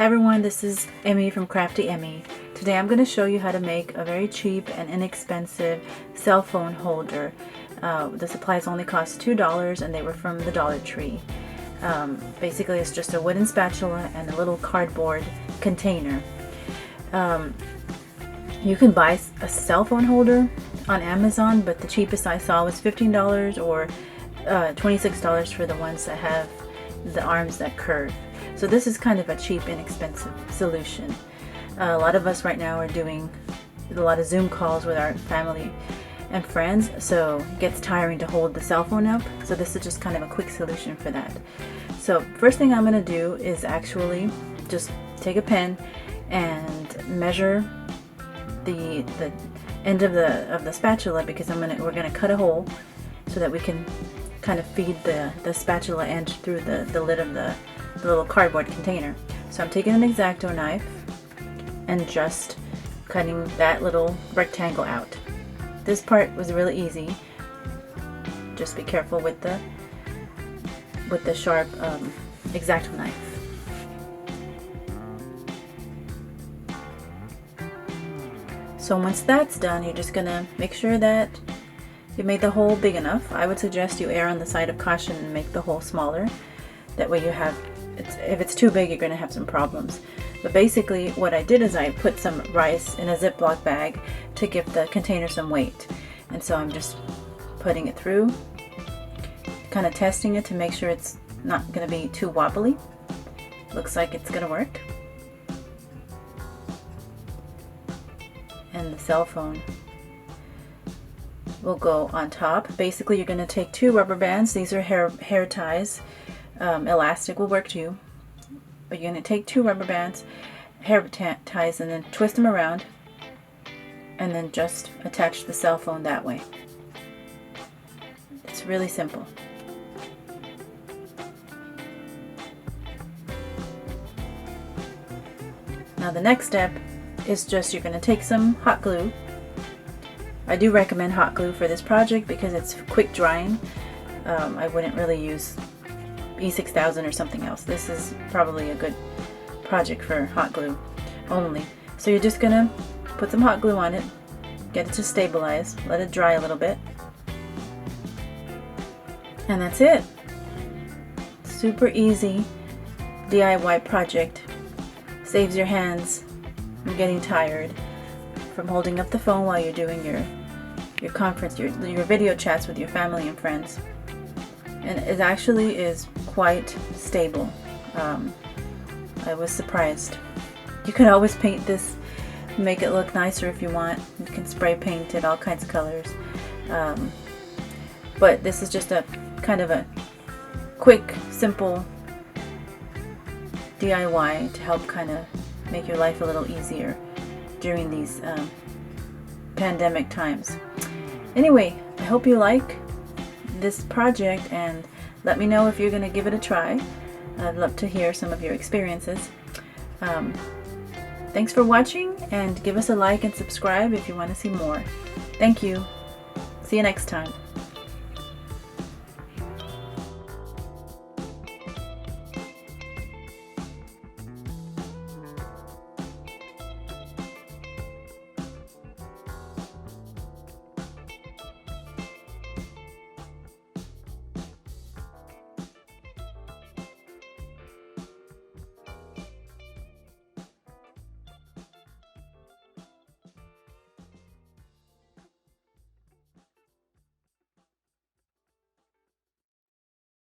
Hi everyone, this is Emmy from Crafty Emmy. Today I'm going to show you how to make a very cheap and inexpensive cell phone holder. The supplies only cost $2 and they were from the Dollar Tree. Basically it's just a wooden spatula and a little cardboard container. You can buy a cell phone holder on Amazon, but the cheapest I saw was $15 or $26 for the ones that have the arms that curve. So this is kind of a cheap, inexpensive solution. A lot of us right now are doing a lot of Zoom calls with our family and friends, so it gets tiring to hold the cell phone up. So this is just kind of a quick solution for that. So first thing I'm going to do is actually just take a pen and measure the end of the spatula, because we're gonna cut a hole so that we can kind of feed the spatula end through the lid of the little cardboard container. So I'm taking an X-Acto knife and just cutting that little rectangle out. This part was really easy. Just be careful with the sharp X-Acto knife. So once that's done, you're just gonna make sure that you made the hole big enough. I would suggest you err on the side of caution and make the hole smaller. That way if it's too big, you're gonna have some problems. But basically what I did is I put some rice in a Ziploc bag to give the container some weight. And so I'm just putting it through, kind of testing it to make sure it's not gonna be too wobbly. Looks like it's gonna work. And the cell phone will go on top. Basically you're going to take two rubber bands. These are hair ties. Elastic will work too. But you're going to take two rubber bands, hair ties, and then twist them around and then just attach the cell phone that way. It's really simple. Now the next step is just you're going to take some hot glue. I do recommend hot glue for this project because it's quick drying. I wouldn't really use E6000 or something else. This is probably a good project for hot glue only. So you're just going to put some hot glue on it, get it to stabilize, let it dry a little bit, and that's it. Super easy DIY project. Saves your hands from getting tired from holding up the phone while you're doing your conference, your video chats with your family and friends. And it actually is quite stable. I was surprised. You can always paint this, make it look nicer if you want. You can spray paint it all kinds of colors. But this is just a kind of a quick, simple DIY to help kind of make your life a little easier during these pandemic times. Anyway, I hope you like this project and let me know if you're going to give it a try. I'd love to hear some of your experiences. Thanks for watching, and give us a like and subscribe if you want to see more. Thank you. See you next time.